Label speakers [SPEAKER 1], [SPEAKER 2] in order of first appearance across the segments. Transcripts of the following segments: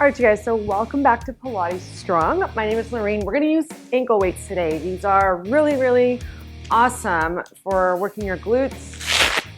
[SPEAKER 1] Alright you guys, so welcome back to PilatesStrong. My name is Lorraine. We're going to use ankle weights today. These are really awesome for working your glutes,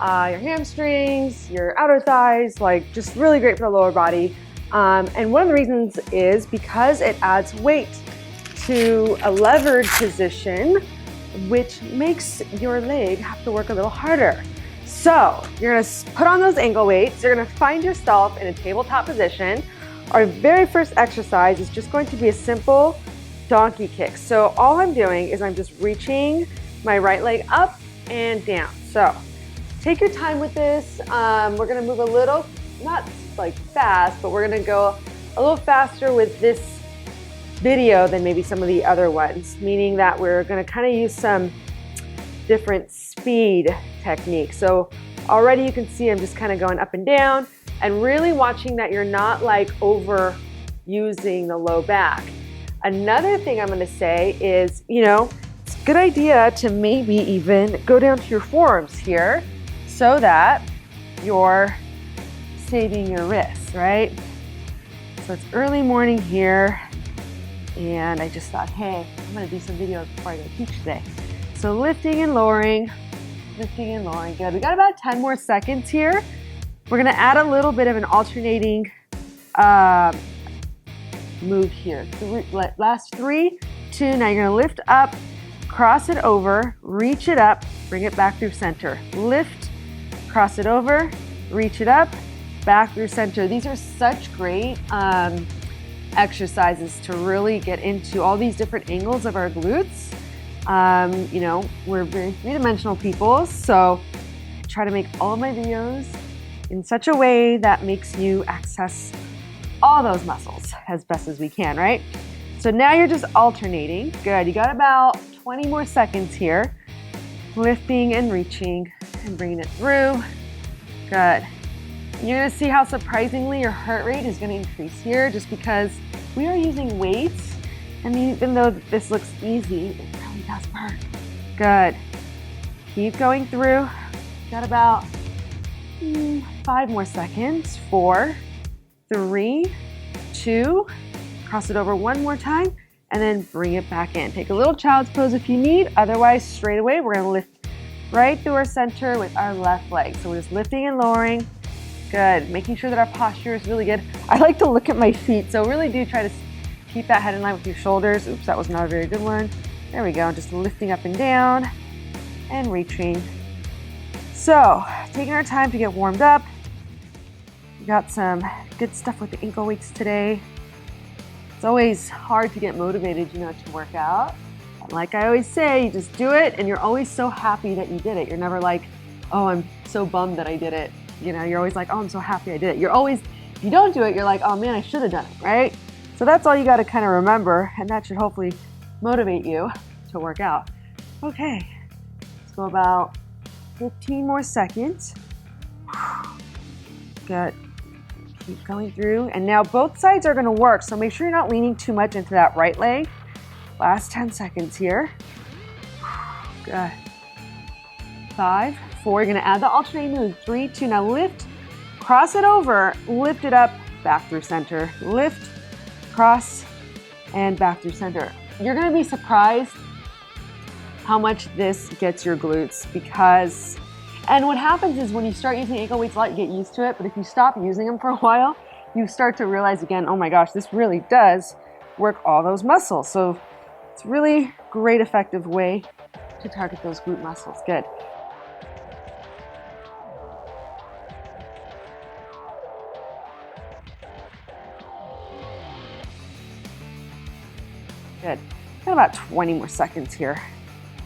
[SPEAKER 1] your hamstrings, your outer thighs, like just really great for the lower body. And one of the reasons is because it adds weight to a levered position, which makes your leg have to work a little harder. So you're going to put on those ankle weights. You're going to find yourself in a tabletop position. Our very first exercise is just going to be a simple donkey kick. So all I'm doing is I'm just reaching my right leg up and down. So take your time with this. We're gonna move a little, not like fast, but we're gonna go a little faster with this video than maybe some of the other ones, meaning that we're gonna kind of use some different speed techniques. So already you can see I'm just kind of going up and down, and really watching that you're not like overusing the low back. Another thing I'm gonna say is, it's a good idea to maybe even go down to your forearms here so that you're saving your wrists, right? So it's early morning here, and I just thought, hey, I'm gonna do some videos before I go teach today. So lifting and lowering, good. We got about 10 more seconds here. We're gonna add a little bit of an alternating move here. Last 3, 2, now you're gonna lift up, cross it over, reach it up, bring it back through center. Lift, cross it over, reach it up, back through center. These are such great exercises to really get into all these different angles of our glutes. We're very three-dimensional people, so I try to make all of my videos in such a way that makes you access all those muscles as best as we can, right? So now you're just alternating. Good, you got about 20 more seconds here. Lifting and reaching and bringing it through. Good. You're gonna see how surprisingly your heart rate is gonna increase here just because we are using weights, and even though this looks easy, it really does hurt. Good. Keep going through. Got about 5 more seconds. 4, 3, 2, cross it over one more time, and then bring it back in. Take a little child's pose if you need. Otherwise, straight away, we're gonna lift right through our center with our left leg. So we're just lifting and lowering. Good, making sure that our posture is really good. I like to look at my feet, so really do try to keep that head in line with your shoulders. Oops, that was not a very good one. There we go, just lifting up and down and reaching. So, taking our time to get warmed up. We got some good stuff with the ankle weights today. It's always hard to get motivated, to work out. And like I always say, you just do it, and you're always so happy that you did it. You're never like, oh, I'm so bummed that I did it. You're always like, oh, I'm so happy I did it. You're always, if you don't do it, you're like, oh man, I should have done it, right? So that's all you got to kind of remember, and that should hopefully motivate you to work out. Okay, let's go about 15 more seconds. Good. Keep going through. And now both sides are going to work, so make sure you're not leaning too much into that right leg. Last 10 seconds here. Good. 5, 4. You're going to add the alternating move. 3, 2. Now lift, cross it over, lift it up, back through center. Lift, cross, and back through center. You're going to be surprised how much this gets your glutes and what happens is when you start using ankle weights a lot, you get used to it, but if you stop using them for a while, you start to realize again, oh my gosh, this really does work all those muscles. So it's really great, effective way to target those glute muscles. Good. Good. Got about 20 more seconds here.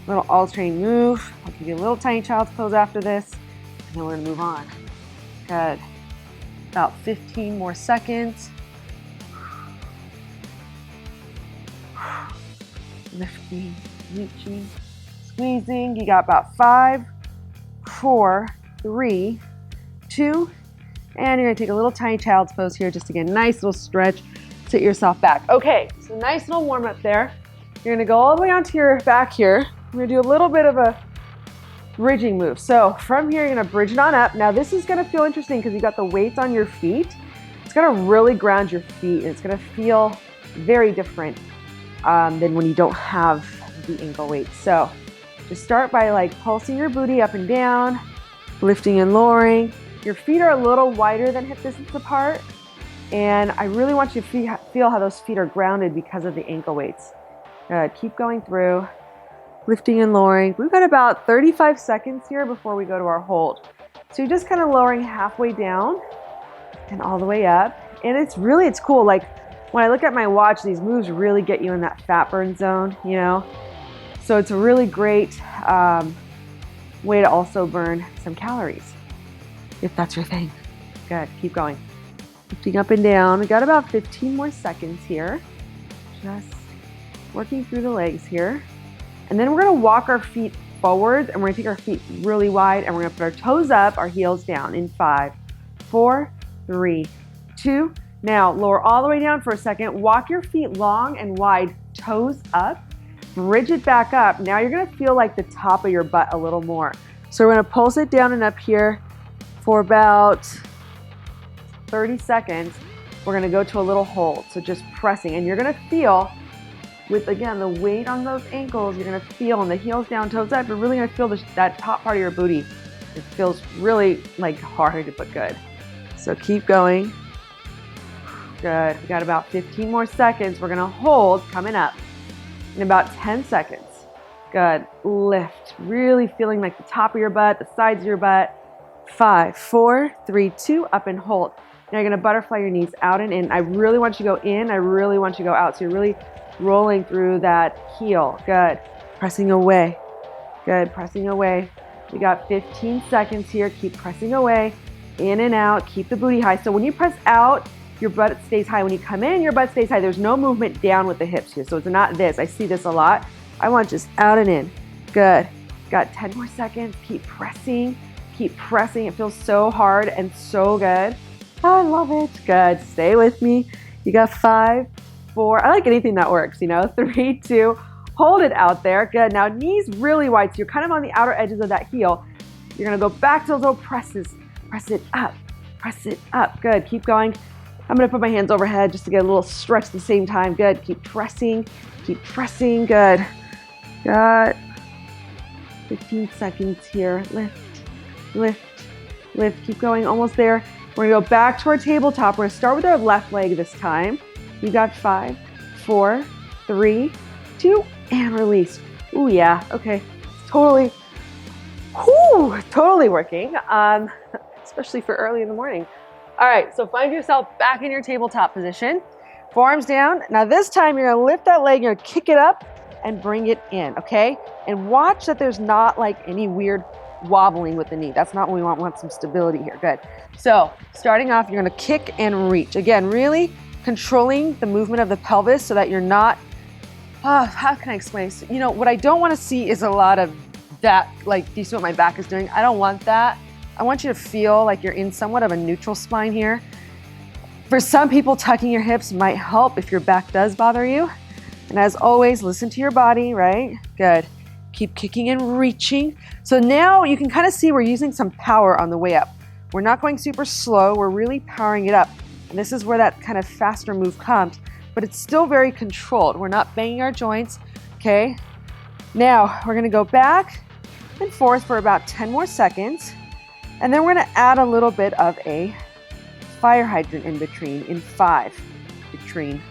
[SPEAKER 1] Little alternating move. I'll give you a little tiny child's pose after this, and then we're gonna move on. Good. About 15 more seconds. Lifting, reaching, squeezing. You got about 5, 4, 3, 2, and you're gonna take a little tiny child's pose here. Just again, nice little stretch. Sit yourself back. Okay, so nice little warm up there. You're gonna go all the way onto your back here. We're gonna do a little bit of a bridging move. So from here, you're gonna bridge it on up. Now this is gonna feel interesting because you got the weights on your feet. It's gonna really ground your feet, and it's gonna feel very different than when you don't have the ankle weight. So just start by like pulsing your booty up and down, lifting and lowering. Your feet are a little wider than hip distance apart, and I really want you to feel how those feet are grounded because of the ankle weights. Good, keep going through, lifting and lowering. We've got about 35 seconds here before we go to our hold. So you're just kind of lowering halfway down and all the way up. And it's cool. Like when I look at my watch, these moves really get you in that fat burn zone, you know? So it's a really great way to also burn some calories, if that's your thing. Good, keep going. Lifting up and down. We got about 15 more seconds here. Just working through the legs here. And then we're gonna walk our feet forward, and we're gonna take our feet really wide, and we're gonna put our toes up, our heels down in 5, 4, 3, 2. Now lower all the way down for a second. Walk your feet long and wide, toes up, bridge it back up. Now you're gonna feel like the top of your butt a little more. So we're gonna pulse it down and up here for about 30 seconds. We're gonna go to a little hold. So just pressing, and you're gonna feel with, again, the weight on those ankles, you're gonna feel, and the heels down, toes up, you're really gonna feel that top part of your booty. It feels really like hard, but good. So keep going. Good, we got about 15 more seconds. We're gonna hold, coming up in about 10 seconds. Good, lift, really feeling like the top of your butt, the sides of your butt. 5, 4, 3, 2, up and hold. Now you're gonna butterfly your knees out and in. I really want you to go in, I really want you to go out. So you're really rolling through that heel. Good, pressing away. Good, pressing away. We got 15 seconds here. Keep pressing away, in and out. Keep the booty high. So when you press out, your butt stays high. When you come in, your butt stays high. There's no movement down with the hips here. So it's not this. I see this a lot. I want just out and in. Good. Got 10 more seconds. Keep pressing. Keep pressing. It feels so hard and so good. I love it. Good. Stay with me. You got 5, 4. I like anything that works, you know. 3, 2. Hold it out there. Good. Now knees really wide. So you're kind of on the outer edges of that heel. You're going to go back to those little presses. Press it up. Press it up. Good. Keep going. I'm going to put my hands overhead just to get a little stretch at the same time. Good. Keep pressing. Keep pressing. Good. Got 15 seconds here. Lift, lift, lift. Keep going. Almost there. We're going to go back to our tabletop. We're going to start with our left leg this time. You got 5, 4, 3, 2, and release. Ooh, yeah. Okay. Totally working, especially for early in the morning. All right, so find yourself back in your tabletop position. Forearms down. Now this time you're gonna lift that leg, you're gonna kick it up and bring it in, okay? And watch that there's not like any weird wobbling with the knee. That's not what we want. We want some stability here. Good. So starting off, you're gonna kick and reach. Again, really controlling the movement of the pelvis so that you're not, how can I explain? So, you know, what I don't wanna see is a lot of that, like, do you see what my back is doing? I don't want that. I want you to feel like you're in somewhat of a neutral spine here. For some people, tucking your hips might help if your back does bother you. And as always, listen to your body, right? Good. Keep kicking and reaching. So now you can kind of see we're using some power on the way up. We're not going super slow. We're really powering it up. And this is where that kind of faster move comes, but it's still very controlled. We're not banging our joints, okay? Now we're gonna go back and forth for about 10 more seconds. And then we're gonna add a little bit of a fire hydrant in between in 5, between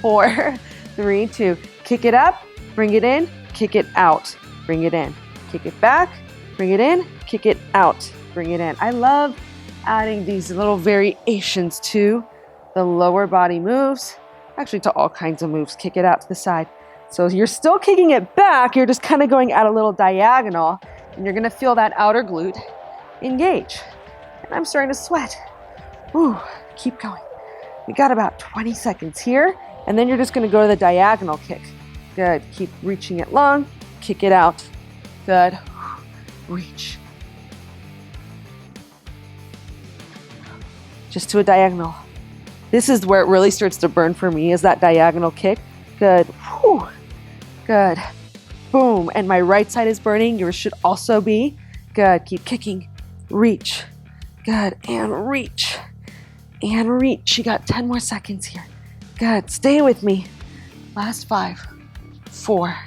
[SPEAKER 1] 4, 3, 2. Kick it up, bring it in, kick it out, bring it in, kick it back, bring it in, kick it out, bring it in. I love adding these little variations to the lower body moves, actually to all kinds of moves. Kick it out to the side. So you're still kicking it back, you're just kind of going at a little diagonal, and you're gonna feel that outer glute engage. And I'm starting to sweat. Ooh, keep going. We got about 20 seconds here, and then you're just gonna go to the diagonal kick. Good, keep reaching it long, kick it out. Good, reach. Just to a diagonal. This is where it really starts to burn for me, is that diagonal kick. Good, whew. Good, boom. And my right side is burning, yours should also be. Good, keep kicking, reach. Good, and reach. and reach. You got 10 more seconds here. Good, stay with me. Last 5, 4,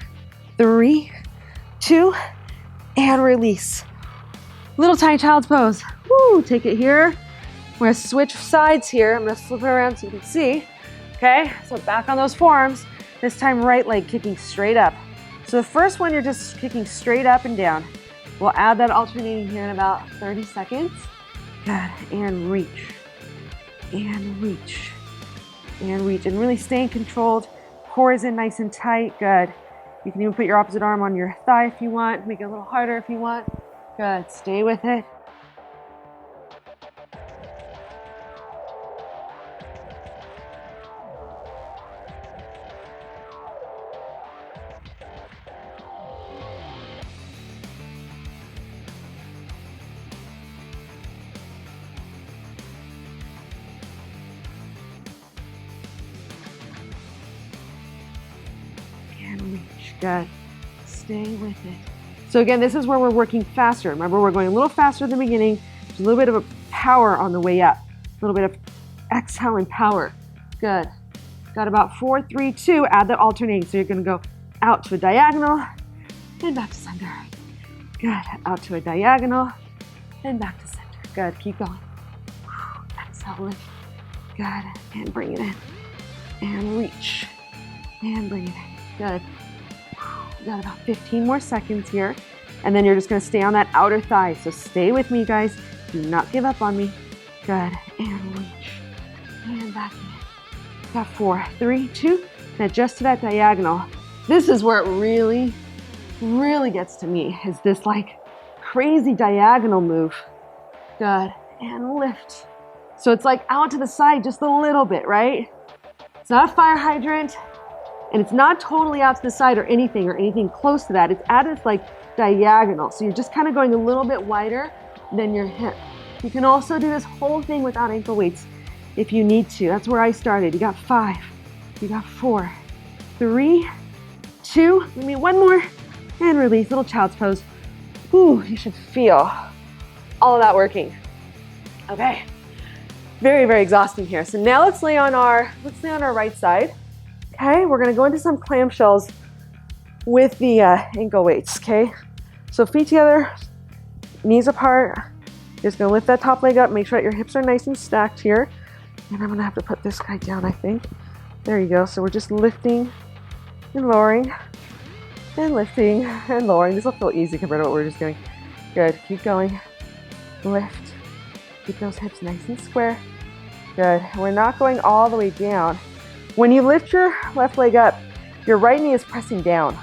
[SPEAKER 1] 3, 2, and release. Little tiny child's pose. Woo, take it here. We're gonna switch sides here. I'm gonna flip it around so you can see. Okay, so back on those forearms. This time right leg kicking straight up. So the first one, you're just kicking straight up and down. We'll add that alternating here in about 30 seconds. Good, and reach, and reach, and reach. And really staying controlled. Core is in nice and tight, good. You can even put your opposite arm on your thigh if you want. Make it a little harder if you want. Good, stay with it. Reach, good. Stay with it. So again, this is where we're working faster. Remember, we're going a little faster at the beginning. There's a little bit of a power on the way up. A little bit of exhale and power. Good. Got about 4, 3, 2. Add that alternating. So you're going to go out to a diagonal and back to center. Good. Out to a diagonal and back to center. Good. Keep going. Exhale, lift. Good. And bring it in. And reach. And bring it in. Good. Got about 15 more seconds here. And then you're just gonna stay on that outer thigh. So stay with me, guys. Do not give up on me. Good. And reach. And back in. Got 4, 3, 2. Now just to that diagonal. This is where it really, really gets to me, is this like crazy diagonal move. Good. And lift. So it's like out to the side just a little bit, right? It's not a fire hydrant. And it's not totally out to the side or anything close to that. It's at its like diagonal. So you're just kind of going a little bit wider than your hip. You can also do this whole thing without ankle weights if you need to. That's where I started. You got 5, you got 4, 3, 2, give me one more, and release, little child's pose. Ooh, you should feel all of that working. Okay, very, very exhausting here. So now let's lay on our right side. Okay, we're gonna go into some clamshells with the ankle weights, okay? So feet together, knees apart. Just gonna lift that top leg up, make sure that your hips are nice and stacked here. And I'm gonna have to put this guy down, I think. There you go, so we're just lifting and lowering, and lifting and lowering. This will feel easy compared to what we're just doing. Good, keep going, lift. Keep those hips nice and square. Good, we're not going all the way down. When you lift your left leg up, your right knee is pressing down.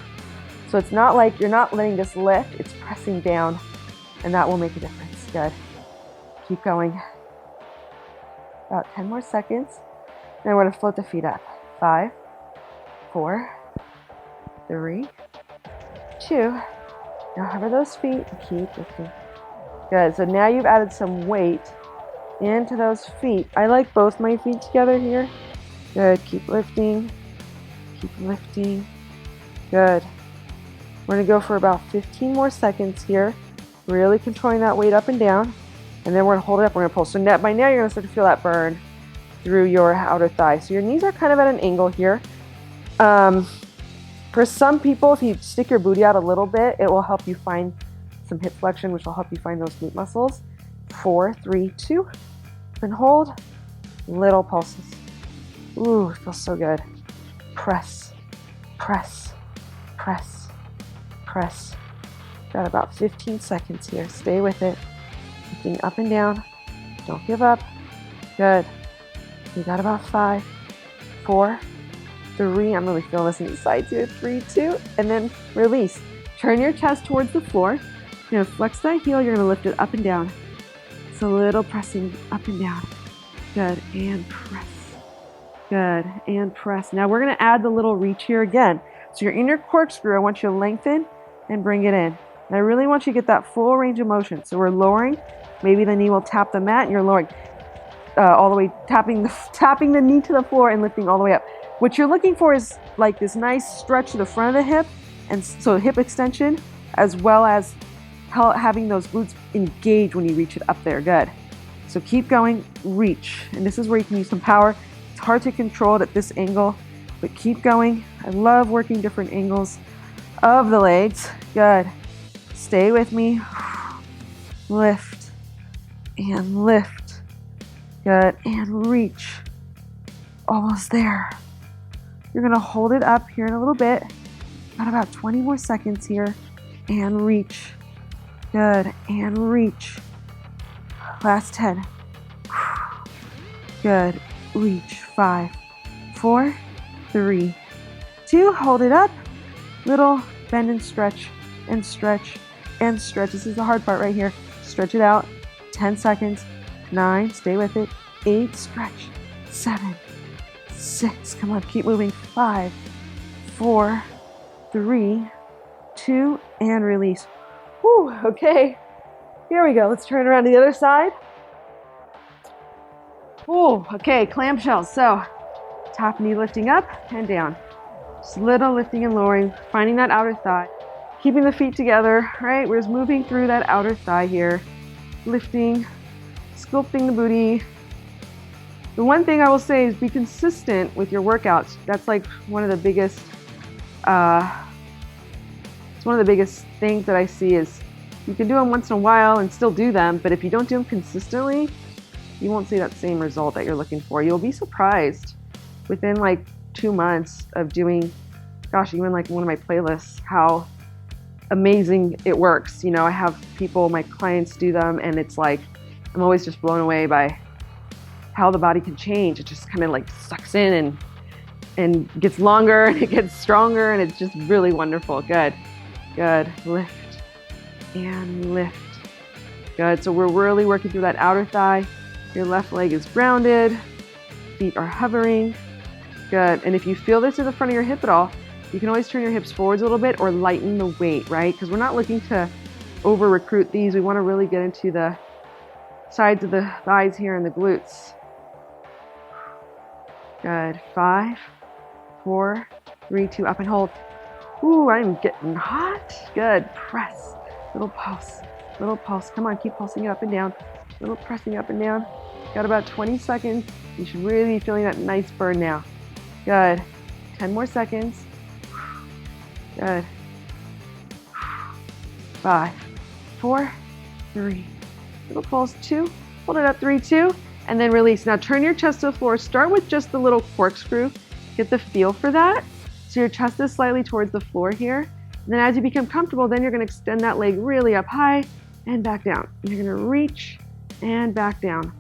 [SPEAKER 1] So it's not like you're not letting this lift, it's pressing down, and that will make a difference. Good. Keep going. About 10 more seconds. Then we're gonna float the feet up. 5, 4, 3, 2. Now hover those feet and keep lifting. Good, so now you've added some weight into those feet. I like both my feet together here. Good, keep lifting, keep lifting. Good. We're gonna go for about 15 more seconds here, really controlling that weight up and down, and then we're gonna hold it up, we're gonna pull. So now, by now you're gonna start to feel that burn through your outer thigh. So your knees are kind of at an angle here. For some people, if you stick your booty out a little bit, it will help you find some hip flexion, which will help you find those glute muscles. 4, 3, 2, and hold. Little pulses. Ooh, it feels so good. Press, press, press, press. Got about 15 seconds here. Stay with it. Lifting up and down. Don't give up. Good. You got about 5, 4, 3. I'm really feeling this in the sides here. 3, 2, and then release. Turn your chest towards the floor. You're gonna flex that heel. You're gonna lift it up and down. It's a little pressing up and down. Good, and press. Good, and press. Now we're gonna add the little reach here again. So you're in your corkscrew. I want you to lengthen and bring it in. And I really want you to get that full range of motion. So we're lowering. Maybe the knee will tap the mat, and you're lowering all the way, tapping the knee to the floor and lifting all the way up. What you're looking for is like this nice stretch to the front of the hip, and so hip extension, as well as having those glutes engage when you reach it up there. Good. So keep going, reach. And this is where you can use some power. It's hard to control it at this angle, but keep going. I love working different angles of the legs. Good. Stay with me. Lift and lift. Good. And reach. Almost there. You're gonna hold it up here in a little bit. Got about 20 more seconds here. And reach. Good. And reach. Last 10. Good. Reach. 5, 4, 3, 2. Hold it up. Little bend and stretch and stretch and stretch. This is the hard part right here. Stretch it out. 10 seconds. 9. Stay with it. 8. Stretch. 7, 6. Come on. Keep moving. 5, 4, 3, 2, and release. Whew, okay. Here we go. Let's turn around to the other side. Oh, okay, clamshells. So top knee lifting up and down. Just little lifting and lowering, finding that outer thigh. Keeping the feet together, right? We're just moving through that outer thigh here. Lifting, sculpting the booty. The one thing I will say is be consistent with your workouts. That's like one of the biggest, it's one of the biggest things that I see is you can do them once in a while and still do them, but if you don't do them consistently, you won't see that same result that you're looking for. You'll be surprised within like 2 months of doing, gosh, even like one of my playlists, how amazing it works. You know, I have people, my clients do them, and it's like, I'm always just blown away by how the body can change. It just kind of like sucks in and gets longer and it gets stronger, and it's just really wonderful. Good, good, lift and lift. Good, so we're really working through that outer thigh. Your left leg is grounded, feet are hovering. Good, and if you feel this in the front of your hip at all, you can always turn your hips forwards a little bit or lighten the weight, right? Because we're not looking to over recruit these. We want to really get into the sides of the thighs here and the glutes. Good, 5, 4, 3, 2, up and hold. Ooh, I'm getting hot. Good, press, little pulse, little pulse. Come on, keep pulsing it up and down. Little pressing up and down. Got about 20 seconds. You should really be feeling that nice burn now. Good. 10 more seconds. Good. 5, 4, 3. Little pulse. 2. Hold it up. 3, 2. And then release. Now turn your chest to the floor. Start with just the little corkscrew. Get the feel for that. So your chest is slightly towards the floor here. And then as you become comfortable, then you're going to extend that leg really up high and back down. You're going to reach and back down.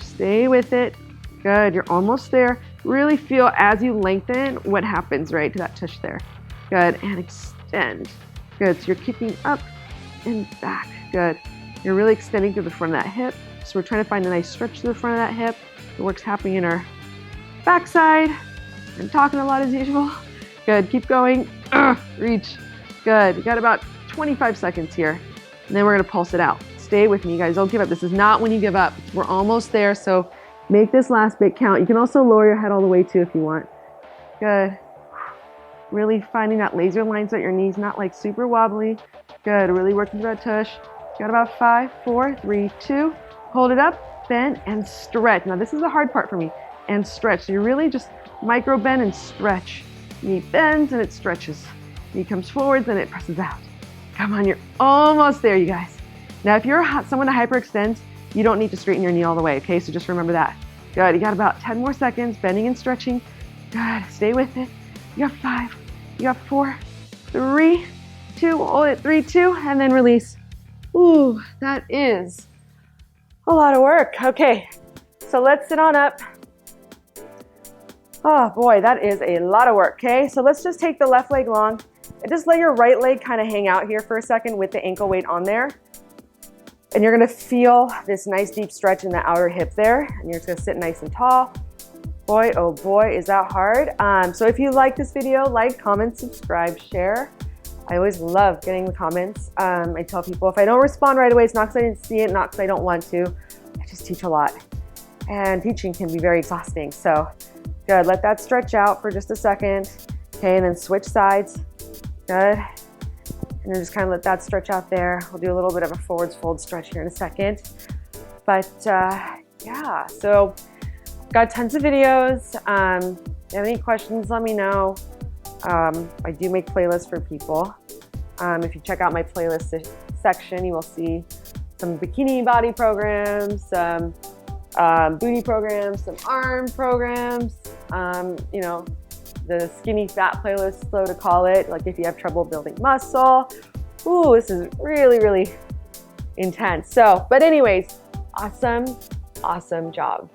[SPEAKER 1] Stay with it. Good, you're almost there. Really feel as you lengthen what happens, right, to that tush there. Good, and extend. Good, so you're kicking up and back. Good, you're really extending through the front of that hip. So we're trying to find a nice stretch through the front of that hip. The work's happening in our backside. I'm talking a lot as usual. Good, keep going. Reach. Good, you got about 25 seconds here. And then we're gonna pulse it out. Stay with me, you guys. Don't give up. This is not when you give up. We're almost there, so make this last bit count. You can also lower your head all the way too if you want. Good. Really finding that laser line so that your knee's not like super wobbly. Good. Really working through that tush. Got about 5, 4, 3, 2. Hold it up, bend, and stretch. Now this is the hard part for me. And stretch. So you really just micro bend and stretch. Knee bends and it stretches. Knee comes forwards and it presses out. Come on, you're almost there, you guys. Now, if you're someone that hyperextends, you don't need to straighten your knee all the way, okay? So just remember that. Good, you got about 10 more seconds, bending and stretching. Good, stay with it. You got 5, you got 4, 3, 2, hold it, 3, 2, and then release. Ooh, that is a lot of work. Okay, so let's sit on up. Oh boy, that is a lot of work, okay? So let's just take the left leg long and just let your right leg kind of hang out here for a second with the ankle weight on there. And you're gonna feel this nice deep stretch in the outer hip there. And you're just gonna sit nice and tall. Boy, oh boy, is that hard. So if you like this video, like, comment, subscribe, share. I always love getting the comments. I tell people if I don't respond right away, it's not because I didn't see it, not because I don't want to. I just teach a lot. And teaching can be very exhausting. So good, let that stretch out for just a second. Okay, and then switch sides. Good. And then just kind of let that stretch out there. We'll do a little bit of a forwards fold stretch here in a second. But yeah, so got tons of videos. If you have any questions, let me know. I do make playlists for people. If you check out my playlist section, you will see some bikini body programs, some booty programs, some arm programs, you know, the skinny fat playlist, so to call it, like if you have trouble building muscle. Ooh, this is really, really intense. So, but anyways, awesome job.